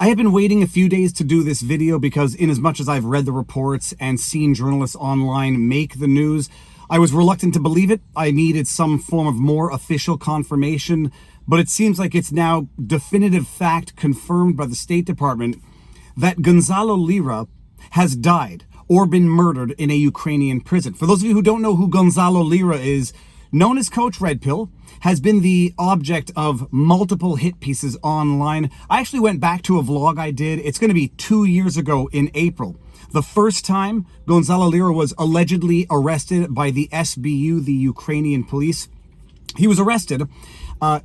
I have been waiting a few days to do this video because in as much as I've read the reports and seen journalists online make the news, I was reluctant to believe it. I needed some form of more official confirmation, but it seems like it's now definitive fact confirmed by the State Department that Gonzalo Lira has died or been murdered in a Ukrainian prison. For those of you who don't know who Gonzalo Lira is, known as Coach Red Pill, has been the object of multiple hit pieces online. I actually went back to a vlog I did. It's going to be 2 years ago in April. The first time Gonzalo Lira was allegedly arrested by the SBU, the Ukrainian police. He was arrested,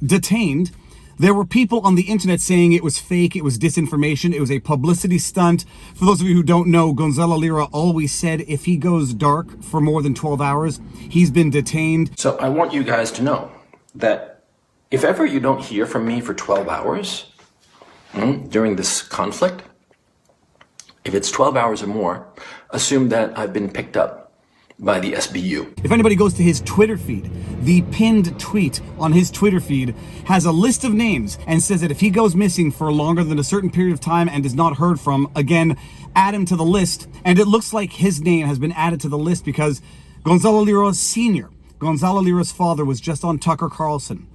detained. There were people on the internet saying it was fake, it was disinformation, it was a publicity stunt. For those of you who don't know, Gonzalo Lira always said if he goes dark for more than 12 hours, he's been detained. So I want you guys to know that if ever you don't hear from me for 12 hours during this conflict, if it's 12 hours or more, assume that I've been picked up by the SBU. If anybody goes to his Twitter feed, the pinned tweet on his Twitter feed has a list of names and says that if he goes missing for longer than a certain period of time and is not heard from, again, add him to the list. And it looks like his name has been added to the list because Gonzalo Lira Sr., Gonzalo Lira's father, was just on Tucker Carlson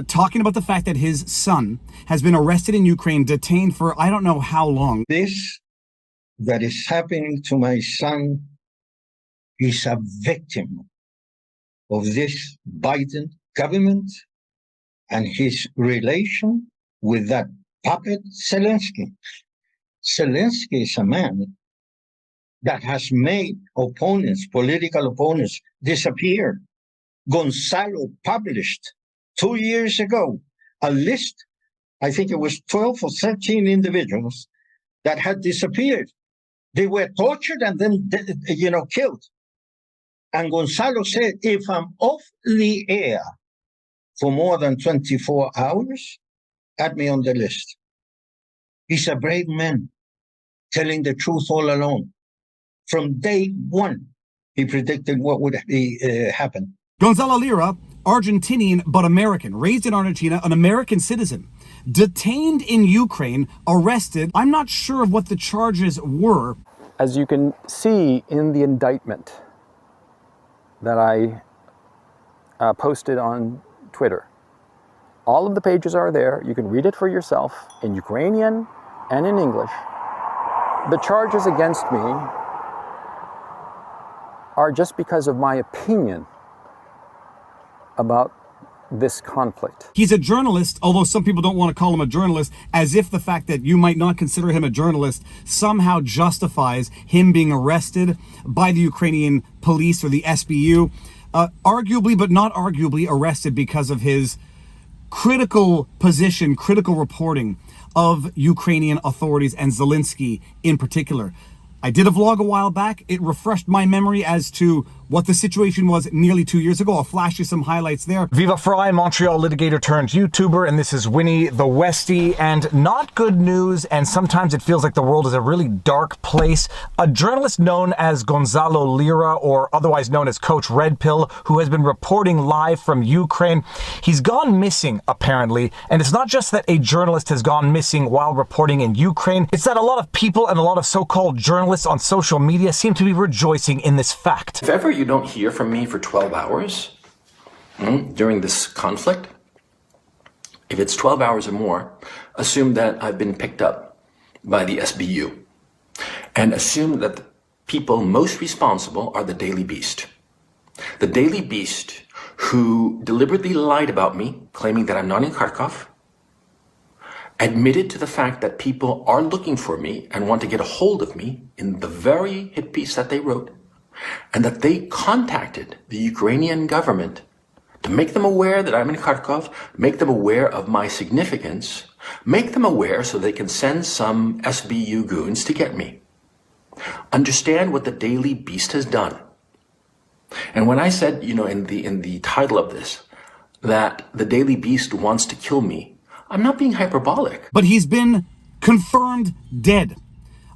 talking about the fact that his son has been arrested in Ukraine, detained for I don't know how long. This that is happening to my son is a victim of this Biden government and his relation with that puppet Zelensky. Zelensky is a man that has made opponents, political opponents, disappear. Gonzalo published 2 years ago a list, I think it was 12 or 13 individuals that had disappeared. They were tortured and then, killed. And Gonzalo said, if I'm off the air for more than 24 hours, add me on the list. He's a brave man, telling the truth all along. From day one, he predicted what would happen. Gonzalo Lira, Argentinian but American, raised in Argentina, an American citizen, detained in Ukraine, arrested. I'm not sure of what the charges were. As you can see in the indictment that I posted on Twitter, all of the pages are there. You can read it for yourself in Ukrainian and in English. The charges against me are just because of my opinion about this conflict. He's a journalist, although some people don't want to call him a journalist, as if the fact that you might not consider him a journalist somehow justifies him being arrested by the Ukrainian police or the SBU. Arguably, but not arguably, arrested because of his critical position, critical reporting of Ukrainian authorities and Zelensky in particular. I did a vlog a while back. It refreshed my memory as to what the situation was nearly 2 years ago. I'll flash you some highlights there. Viva Frei, Montreal litigator turned YouTuber, and this is Winnie the Westie. And not good news, and sometimes it feels like the world is a really dark place. A journalist known as Gonzalo Lira, or otherwise known as Coach Red Pill, who has been reporting live from Ukraine, he's gone missing, apparently. And it's not just that a journalist has gone missing while reporting in Ukraine, it's that a lot of people and a lot of so-called journalists on social media seem to be rejoicing in this fact. If ever you don't hear from me for 12 hours during this conflict, if it's 12 hours or more, assume that I've been picked up by the SBU and assume that the people most responsible are the Daily Beast. The Daily Beast who deliberately lied about me, claiming that I'm not in Kharkov, admitted to the fact that people are looking for me and want to get a hold of me in the very hit piece that they wrote, and that they contacted the Ukrainian government to make them aware that I'm in Kharkov, make them aware of my significance, make them aware so they can send some SBU goons to get me. Understand what the Daily Beast has done. And when I said, in the title of this, that the Daily Beast wants to kill me, I'm not being hyperbolic. But he's been confirmed dead.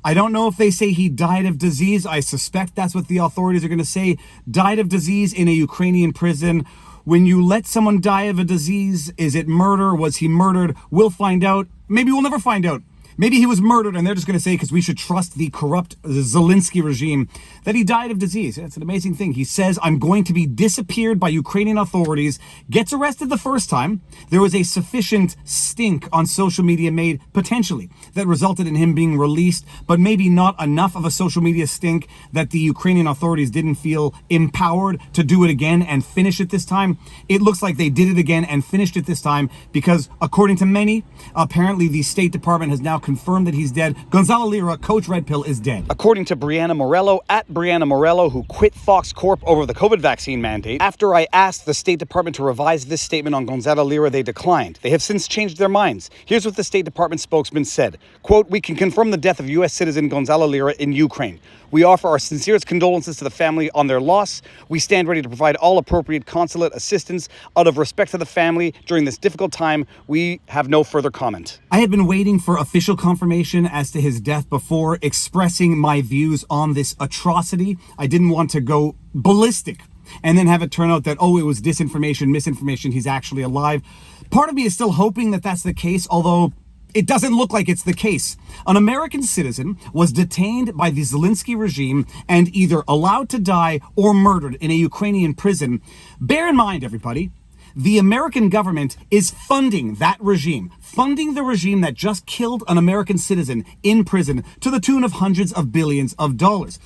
I don't know if they say he died of disease. I suspect that's what the authorities are going to say. Died of disease in a Ukrainian prison. When you let someone die of a disease, is it murder? Was he murdered? We'll find out. Maybe we'll never find out. Maybe he was murdered and they're just going to say, because we should trust the corrupt Zelensky regime, that he died of disease. It's an amazing thing. He says, I'm going to be disappeared by Ukrainian authorities, gets arrested the first time. There was a sufficient stink on social media made, potentially, that resulted in him being released, but maybe not enough of a social media stink that the Ukrainian authorities didn't feel empowered to do it again and finish it this time. It looks like they did it again and finished it this time because, according to many, apparently the State Department has now confirmed that he's dead. Gonzalo Lira, Coach Red Pill, is dead. According to Brianna Morello, at Brianna Morello, who quit Fox Corp over the COVID vaccine mandate, after I asked the State Department to revise this statement on Gonzalo Lira, they declined. They have since changed their minds. Here's what the State Department spokesman said. Quote, we can confirm the death of U.S. citizen Gonzalo Lira in Ukraine. We offer our sincerest condolences to the family on their loss. We stand ready to provide all appropriate consulate assistance out of respect to the family during this difficult time. We have no further comment. I had been waiting for official confirmation as to his death before expressing my views on this atrocity. I didn't want to go ballistic and then have it turn out that, oh, it was disinformation, misinformation, he's actually alive. Part of me is still hoping that that's the case, although it doesn't look like it's the case. An American citizen was detained by the Zelensky regime and either allowed to die or murdered in a Ukrainian prison. Bear in mind, everybody, the American government is funding that regime, funding the regime that just killed an American citizen in prison to the tune of hundreds of billions of dollars.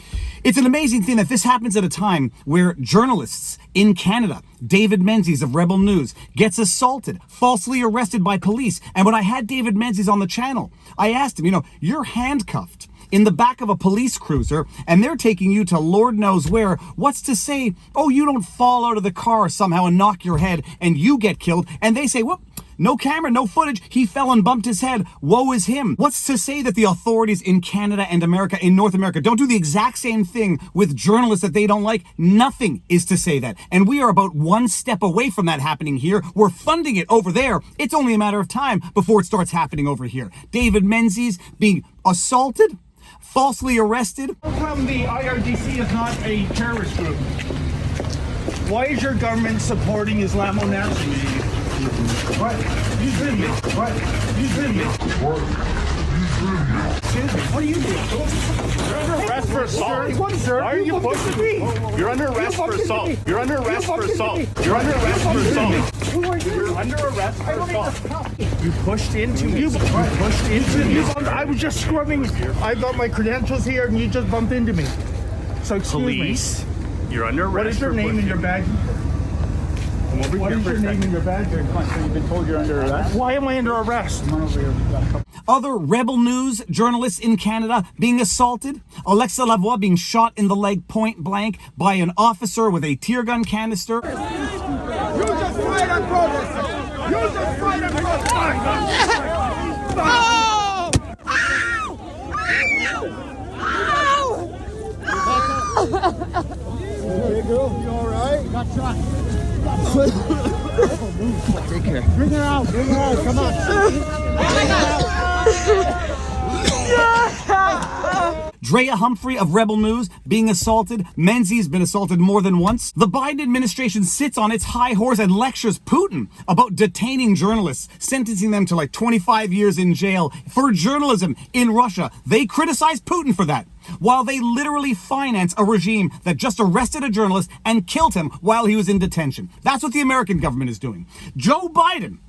It's an amazing thing that this happens at a time where journalists in Canada, David Menzies of Rebel News, gets assaulted, falsely arrested by police. And when I had David Menzies on the channel, I asked him, you're handcuffed in the back of a police cruiser and they're taking you to Lord knows where. What's to say, oh, you don't fall out of the car somehow and knock your head and you get killed? And they say, whoop, no camera, no footage. He fell and bumped his head. Woe is him. What's to say that the authorities in Canada and America, in North America, don't do the exact same thing with journalists that they don't like? Nothing is to say that. And we are about one step away from that happening here. We're funding it over there. It's only a matter of time before it starts happening over here. David Menzies being assaulted, falsely arrested. How come the IRGC is not a terrorist group? Why is your government supporting Islamo-Nazis? What? You did me. What? You did me. What? Excuse me. What are you doing? You're under arrest for assault. Why are you pushing me? You're under arrest for assault. You're under arrest for assault. You're under arrest for assault. Who are you? You're under arrest for assault. You pushed into me. You pushed into me. I was just scrubbing. I got my credentials here and you just bumped into me. So excuse Police. me. You're under arrest. What is your name and your badge? What is your name and your badge? You've been told you're under arrest. Why am I under arrest? Come on over here. Other Rebel News journalists in Canada being assaulted. Alexa Lavoie being shot in the leg point blank by an officer with a tear gun canister. You just fight on protesters! You just fight on protesters! Oh! Hey girl, you alright? Got shot. Take care. Bring her out, come on. Drea Humphrey of Rebel News being assaulted. Menzies been assaulted more than once. The Biden administration sits on its high horse and lectures Putin about detaining journalists, sentencing them to like 25 years in jail for journalism in Russia. They criticize Putin for that, while they literally finance a regime that just arrested a journalist and killed him while he was in detention. That's what the American government is doing. Joe Biden,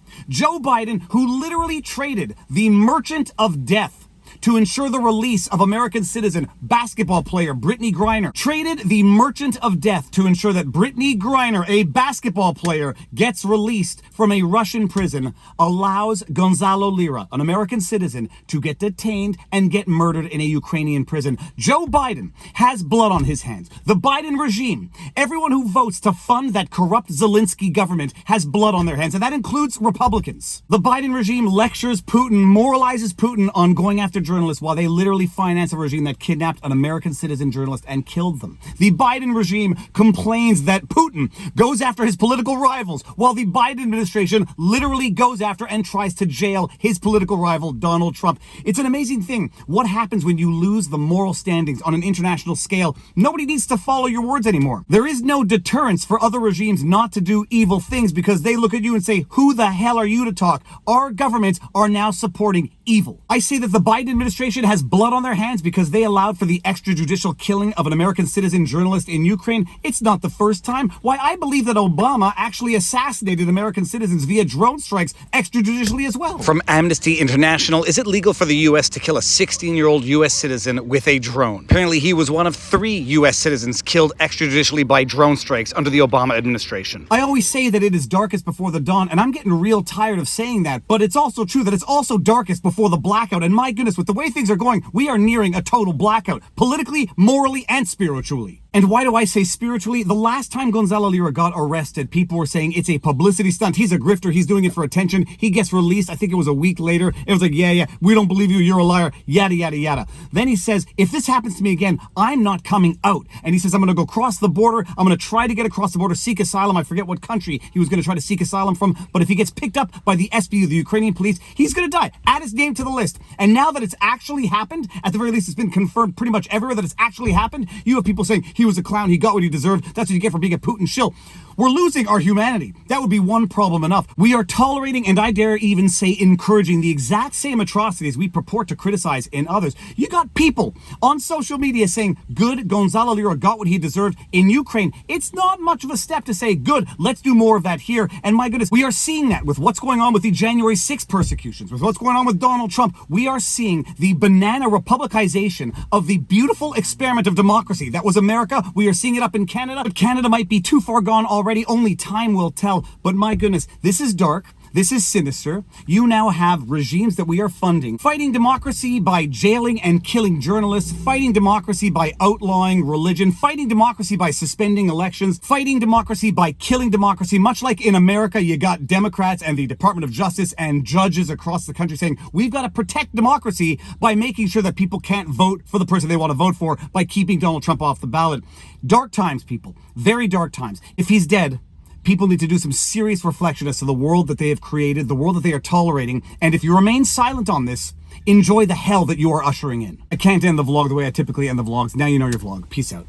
who literally traded the merchant of death to ensure the release of American citizen basketball player Brittany Griner, traded the merchant of death to ensure that Brittany Griner, a basketball player, gets released from a Russian prison, allows Gonzalo Lira, an American citizen, to get detained and get murdered in a Ukrainian prison. Joe Biden has blood on his hands. The Biden regime, everyone who votes to fund that corrupt Zelensky government, has blood on their hands, and that includes Republicans. The Biden regime lectures Putin, moralizes Putin on going after journalists while they literally finance a regime that kidnapped an American citizen journalist and killed them. The Biden regime complains that Putin goes after his political rivals, while the Biden administration literally goes after and tries to jail his political rival, Donald Trump. It's an amazing thing. What happens when you lose the moral standings on an international scale? Nobody needs to follow your words anymore. There is no deterrence for other regimes not to do evil things because they look at you and say, who the hell are you to talk? Our governments are now supporting evil. I say that the Biden administration has blood on their hands because they allowed for the extrajudicial killing of an American citizen journalist in Ukraine. It's not the first time. Why, I believe that Obama actually assassinated American citizens via drone strikes extrajudicially as well. From Amnesty International, is it legal for the U.S. to kill a 16-year-old U.S. citizen with a drone? Apparently, he was one of 3 U.S. citizens killed extrajudicially by drone strikes under the Obama administration. I always say that it is darkest before the dawn, and I'm getting real tired of saying that, but it's also true that it's also darkest before the blackout, and my goodness, with the way things are going, we are nearing a total blackout, politically, morally, and spiritually. And why do I say spiritually? The last time Gonzalo Lira got arrested, people were saying it's a publicity stunt. He's a grifter. He's doing it for attention. He gets released. I think it was a week later. It was like, yeah, we don't believe you. You're a liar. Yada, yada, yada. Then he says, if this happens to me again, I'm not coming out. And he says, I'm going to go cross the border. I'm going to try to get across the border, seek asylum. I forget what country he was going to try to seek asylum from. But if he gets picked up by the SBU, the Ukrainian police, he's going to die. Add his name to the list. And now that it's actually happened, at the very least, it's been confirmed pretty much everywhere that it's actually happened. You have people saying he was a clown. He got what he deserved. That's what you get for being a Putin shill. We're losing our humanity. That would be one problem enough. We are tolerating, and I dare even say encouraging, the exact same atrocities we purport to criticize in others. You got people on social media saying, good, Gonzalo Lira got what he deserved in Ukraine. It's not much of a step to say, good, let's do more of that here. And my goodness, we are seeing that with what's going on with the January 6th persecutions, with what's going on with Donald Trump. We are seeing the banana republicization of the beautiful experiment of democracy that was America. We are seeing it up in Canada, but Canada might be too far gone already. Only time will tell. But my goodness, this is dark. This is sinister. You now have regimes that we are funding, fighting democracy by jailing and killing journalists, fighting democracy by outlawing religion, fighting democracy by suspending elections, fighting democracy by killing democracy. Much like in America, you got Democrats and the Department of Justice and judges across the country saying, we've got to protect democracy by making sure that people can't vote for the person they want to vote for by keeping Donald Trump off the ballot. Dark times, people. Very dark times. If he's dead, people need to do some serious reflection as to the world that they have created, the world that they are tolerating. And if you remain silent on this, enjoy the hell that you are ushering in. I can't end the vlog the way I typically end the vlogs. Now you know your vlog. Peace out.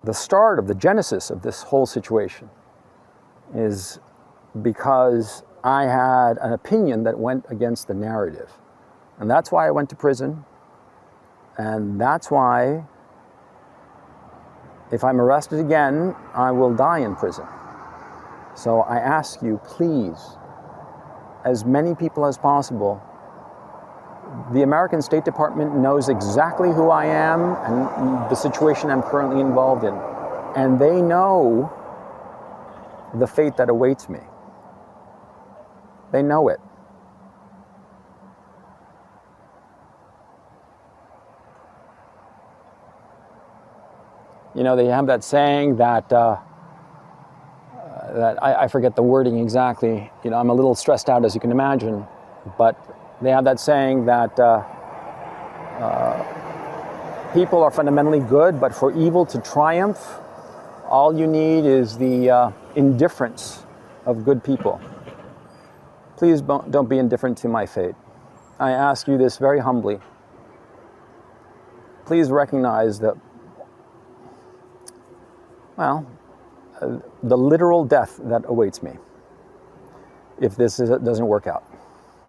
The start of the genesis of this whole situation is because I had an opinion that went against the narrative. And that's why I went to prison. And that's why, if I'm arrested again, I will die in prison. So I ask you, please, as many people as possible, the American State Department knows exactly who I am and the situation I'm currently involved in. And they know the fate that awaits me. They know it. You know, they have that saying that, I forget the wording exactly. You know, I'm a little stressed out, as you can imagine, but they have that saying that people are fundamentally good, but for evil to triumph, all you need is the indifference of good people. Please don't be indifferent to my fate. I ask you this very humbly. Please recognize that, well, the literal death that awaits me if this doesn't work out.